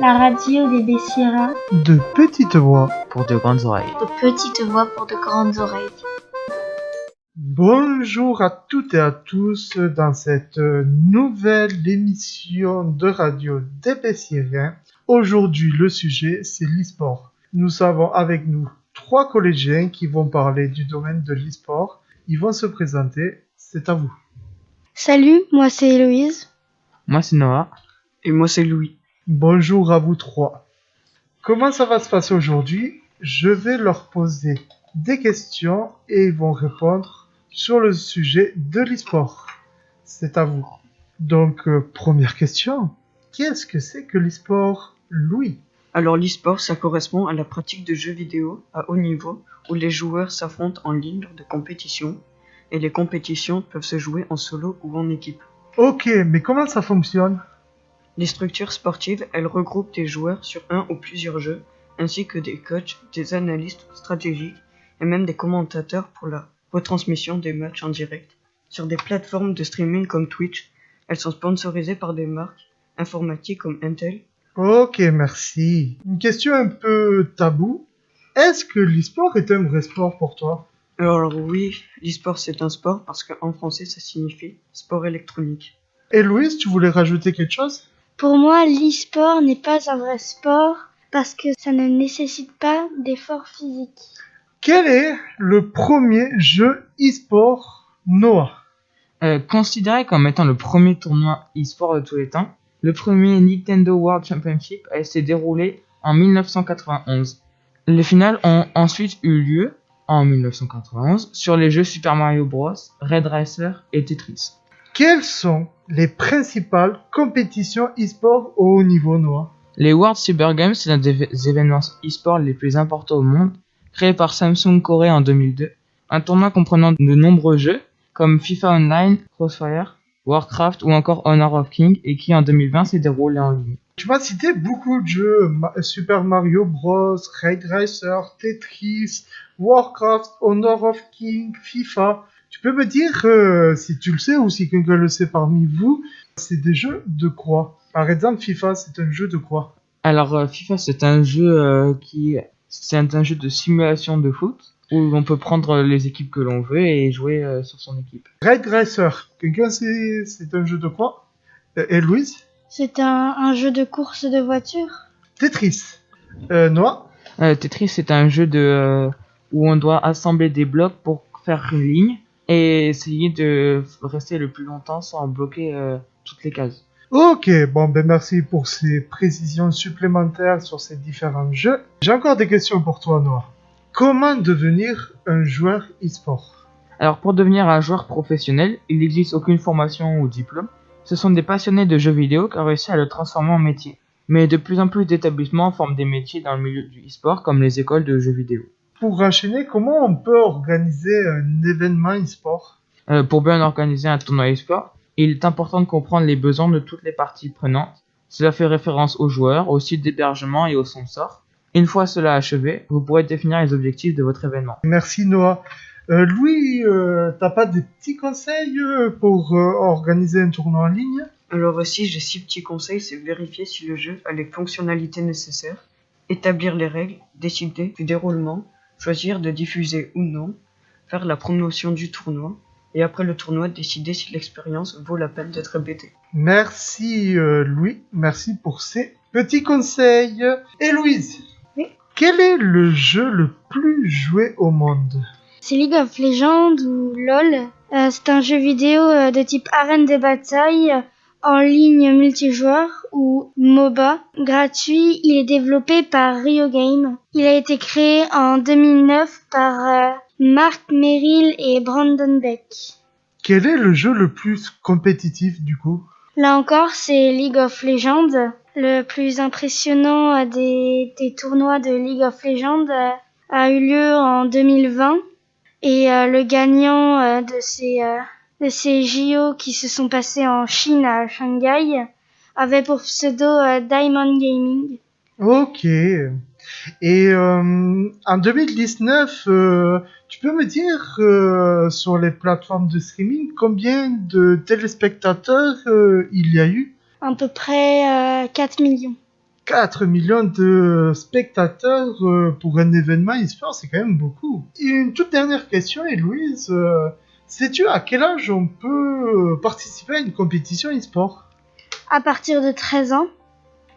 La radio des Bessiéras. De petites voix pour de grandes oreilles. De petites voix pour de grandes oreilles. Bonjour à toutes et à tous dans cette nouvelle émission de radio des Bessiéras. Aujourd'hui, le sujet, c'est l'e-sport. Nous avons avec nous 3 collégiens qui vont parler du domaine de l'e-sport. Ils vont se présenter, c'est à vous. Salut, moi c'est Héloïse. Moi c'est Noah. Et moi c'est Louis. Bonjour à vous 3. Comment ça va se passer aujourd'hui ? Je vais leur poser des questions et ils vont répondre sur le sujet de l'e-sport. C'est à vous. Donc, première question. Qu'est-ce que c'est que l'e-sport, Louis ? Alors l'e-sport, ça correspond à la pratique de jeux vidéo à haut niveau où les joueurs s'affrontent en ligne lors de compétitions et les compétitions peuvent se jouer en solo ou en équipe. Ok, mais comment ça fonctionne ? Les structures sportives, elles regroupent des joueurs sur un ou plusieurs jeux, ainsi que des coachs, des analystes stratégiques et même des commentateurs pour la retransmission des matchs en direct. Sur des plateformes de streaming comme Twitch, elles sont sponsorisées par des marques informatiques comme Intel. Ok, merci. Une question un peu taboue. Est-ce que l'e-sport est un vrai sport pour toi ? Alors oui, l'e-sport c'est un sport parce qu'en français ça signifie sport électronique. Et Louise, tu voulais rajouter quelque chose ? Pour moi, l'e-sport n'est pas un vrai sport parce que ça ne nécessite pas d'effort physique. Quel est le premier jeu e-sport, Noah ? Considéré comme étant le premier tournoi e-sport de tous les temps, le premier Nintendo World Championship s'est déroulé en 1991. Les finales ont ensuite eu lieu en 1991 sur les jeux Super Mario Bros, Red Racer et Tetris. Quelles sont les principales compétitions e-sport au haut niveau, Noah ? Les World Cyber Games, c'est l'un des événements e-sport les plus importants au monde, créé par Samsung Corée en 2002. Un tournoi comprenant de nombreux jeux, comme FIFA Online, Crossfire, Warcraft ou encore Honor of King, et qui en 2020 s'est déroulé en ligne. Tu m'as cité beaucoup de jeux, Super Mario Bros, Red Racer, Tetris, Warcraft, Honor of King, FIFA. Tu peux me dire, si tu le sais ou si quelqu'un le sait parmi vous, c'est des jeux de quoi ? Par exemple, FIFA, c'est un jeu de quoi ? Alors, FIFA, c'est un jeu c'est un jeu de simulation de foot où on peut prendre les équipes que l'on veut et jouer sur son équipe. Red Racer, quelqu'un sait c'est un jeu de quoi ? Et Louise ? C'est un jeu de course de voiture. Tetris. Noah ? Tetris, c'est un jeu où on doit assembler des blocs pour faire une ligne et essayer de rester le plus longtemps sans bloquer toutes les cases. Ok, bon ben merci pour ces précisions supplémentaires sur ces différents jeux. J'ai encore des questions pour toi, Noah. Comment devenir un joueur e-sport ? Alors pour devenir un joueur professionnel, il n'existe aucune formation ou diplôme. Ce sont des passionnés de jeux vidéo qui ont réussi à le transformer en métier. Mais de plus en plus d'établissements forment des métiers dans le milieu du e-sport comme les écoles de jeux vidéo. Pour enchaîner, comment on peut organiser un événement e-sport ? Pour bien organiser un tournoi e-sport, il est important de comprendre les besoins de toutes les parties prenantes. Cela fait référence aux joueurs, au site d'hébergement et aux sponsors. Une fois cela achevé, vous pourrez définir les objectifs de votre événement. Merci Noah. Louis, t'as pas des petits conseils pour organiser un tournoi en ligne ? Alors aussi, j'ai 6 petits conseils, c'est vérifier si le jeu a les fonctionnalités nécessaires, établir les règles, décider du déroulement, choisir de diffuser ou non, faire la promotion du tournoi, et après le tournoi, décider si l'expérience vaut la peine d'être répétée. Merci Louis, merci pour ces petits conseils. Et Louise ? Oui. Quel est le jeu le plus joué au monde ? C'est League of Legends ou LoL. C'est un jeu vidéo de type arène de bataille en ligne multijoueur ou MOBA. Gratuit, il est développé par Rio Game. Il a été créé en 2009 par Mark Merrill et Brandon Beck. Quel est le jeu le plus compétitif du coup ? Là encore, c'est League of Legends. Le plus impressionnant des tournois de League of Legends a eu lieu en 2020. Et le gagnant de ces JO qui se sont passés en Chine à Shanghai avait pour pseudo Diamond Gaming. Ok. Et en 2019, tu peux me dire sur les plateformes de streaming combien de téléspectateurs il y a eu ? À peu près 4 millions. 4 millions de spectateurs pour un événement e-sport, c'est quand même beaucoup. Et une toute dernière question, Héloïse. Sais-tu à quel âge on peut participer à une compétition e-sport? À partir de 13 ans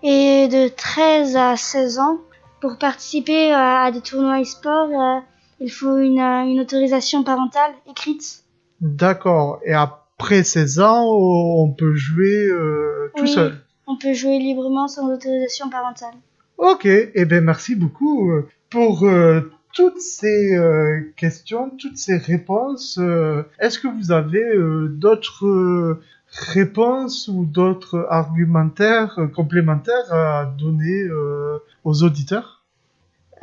et de 13 à 16 ans, pour participer à des tournois e-sport, il faut une autorisation parentale écrite. D'accord. Et après 16 ans, on peut jouer tout Oui, seul. on peut jouer librement sans autorisation parentale. Ok. Eh bien, merci beaucoup pour toutes ces questions, toutes ces réponses. Est-ce que vous avez d'autres réponses ou d'autres argumentaires complémentaires à donner aux auditeurs?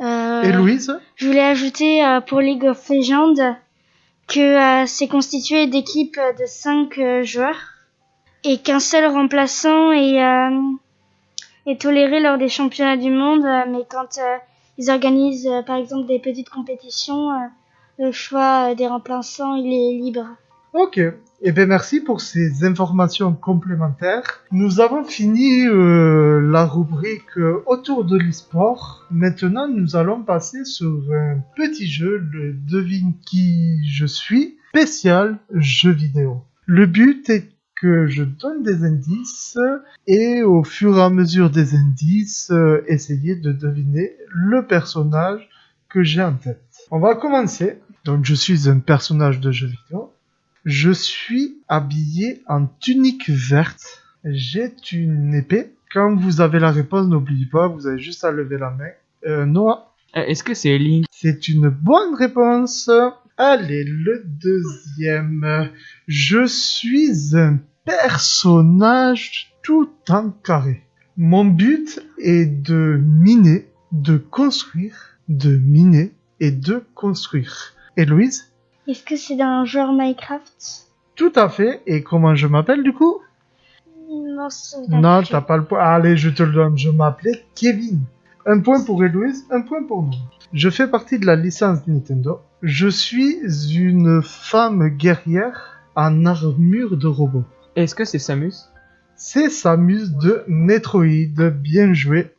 Héloïse? Je voulais ajouter pour League of Legends que c'est constitué d'équipes de 5 joueurs et qu'un seul remplaçant est toléré lors des championnats du monde, mais quand ils organisent par exemple des petites compétitions, le choix des remplaçants il est libre. Ok. Eh bien, merci pour ces informations complémentaires. Nous avons fini la rubrique autour de l'e-sport. Maintenant, nous allons passer sur un petit jeu, le Devine qui je suis, spécial jeu vidéo. Le but est que je donne des indices et au fur et à mesure des indices, essayer de deviner le personnage que j'ai en tête. On va commencer. Donc, je suis un personnage de jeu vidéo. Je suis habillé en tunique verte. J'ai une épée. Quand vous avez la réponse, n'oubliez pas, vous avez juste à lever la main. Noah, Est-ce que c'est Link? c'est une bonne réponse. Allez, le deuxième. Je suis un personnage tout en carré. Mon but est de miner, de construire, de miner et de construire. Héloïse? Est-ce que c'est d'un joueur Minecraft? Tout à fait. Et comment je m'appelle du coup? Non, c'est Non, t'as pas le point. Allez, je te le donne. Je m'appelais Kevin. Un point pour Héloïse, un point pour nous. Je fais partie de la licence Nintendo. Je suis une femme guerrière en armure de robot. Est-ce que c'est Samus? C'est Samus de Metroid. Bien joué.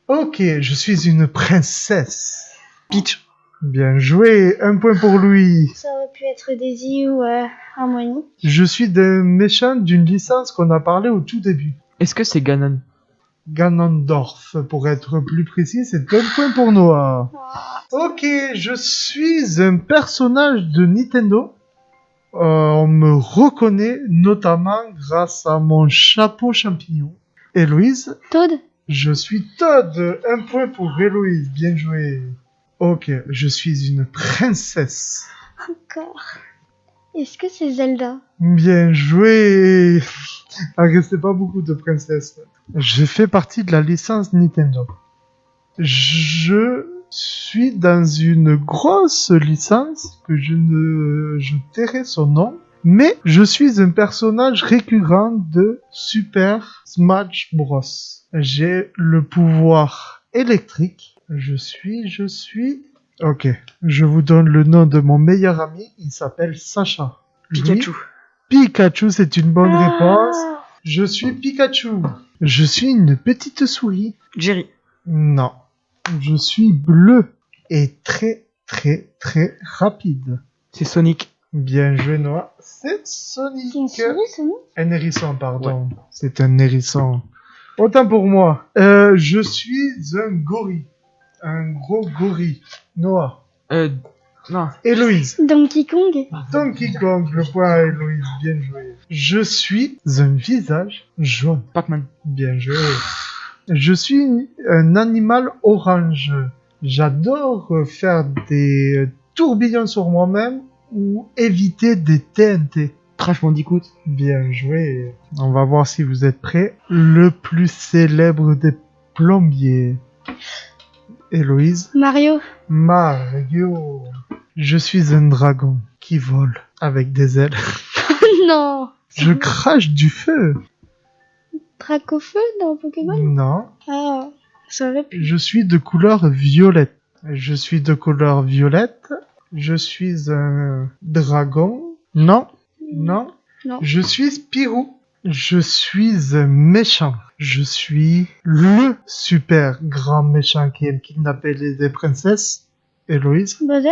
Ok, je suis une princesse. Peach. Bien joué. Un point pour Louis. Ça aurait pu être Daisy ou Harmony. Je suis des méchants d'une licence qu'on a parlé au tout début. Est-ce que c'est Ganon? Ganondorf, pour être plus précis, c'est un point pour Noah. Ok, je suis un personnage de Nintendo. On me reconnaît notamment grâce à mon chapeau champignon. Héloïse, Toad? je suis Todd. Un point pour Héloïse, bien joué. Ok, je suis une princesse. Encore. Est-ce que c'est Zelda? Bien joué. Il ne restait pas beaucoup de princesses. Je fais partie de la licence Nintendo. Je suis dans une grosse licence que je tairai son nom, mais je suis un personnage récurrent de Super Smash Bros. J'ai le pouvoir électrique. Je suis... Ok, je vous donne le nom de mon meilleur ami. Il s'appelle Sacha. Pikachu. Pikachu, c'est une bonne réponse. Je suis Pikachu. Je suis une petite souris. Jerry. Non. Je suis bleu et très rapide. C'est Sonic. Bien joué, Noah. C'est Sonic. C'est une souris, Sonic? Un hérisson, pardon. Ouais. C'est un hérisson. Autant pour moi. Je suis un gorille. Un gros gorille. Noah. Non. Héloïse. Donkey Kong? Donkey Kong, le point à Héloïse. Bien joué. Je suis un visage jaune. Pac-Man. Bien joué. Je suis un animal orange. J'adore faire des tourbillons sur moi-même ou éviter des TNT. Crash Bandicoot. Bien joué. On va voir si vous êtes prêts. Le plus célèbre des plombiers. Héloïse. Mario? Mario. Je suis un dragon qui vole avec des ailes. Non! Je crache du feu. Dracofeu dans Pokémon? Non. Ah, ça aurait pu. Je suis de couleur violette. Je suis de couleur violette. Je suis un dragon. Non. Non. Non. Je suis Spirou. Je suis un méchant. Je suis le super grand méchant qui aime kidnapper des princesses. Héloïse. Bowser.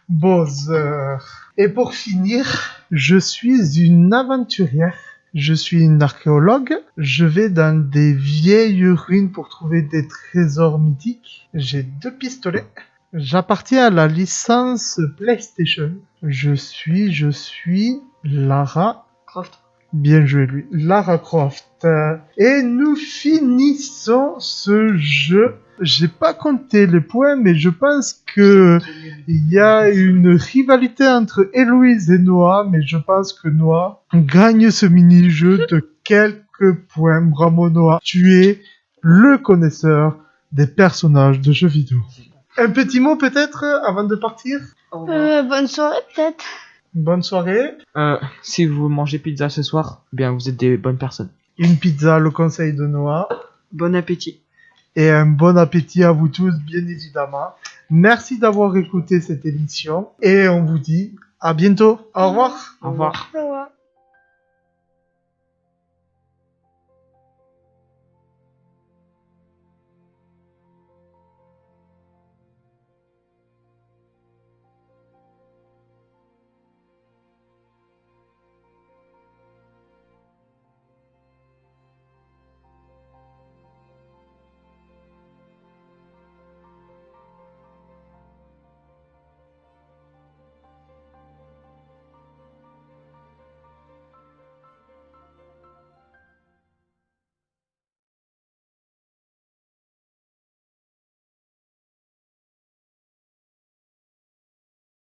Bowser. Et pour finir, je suis une aventurière. Je suis une archéologue. Je vais dans des vieilles ruines pour trouver des trésors mythiques. J'ai 2 pistolets. J'appartiens à la licence PlayStation. Je suis Lara. Croft. Bien joué, lui. Lara Croft. Et nous finissons ce jeu. J'ai pas compté les points, mais je pense que il y a une rivalité entre Héloïse et Noah, mais je pense que Noah gagne ce mini-jeu de quelques points. Bravo Noah. Tu es le connaisseur des personnages de jeux vidéo. Un petit mot peut-être avant de partir? Au revoir. Bonne soirée peut-être. Bonne soirée. Si vous mangez pizza ce soir, eh bien vous êtes des bonnes personnes. Une pizza, le conseil de Noah. Bon appétit. Et un bon appétit à vous tous, bien évidemment. Merci d'avoir écouté cette émission. Et on vous dit à bientôt. Au revoir. Au revoir. Au revoir.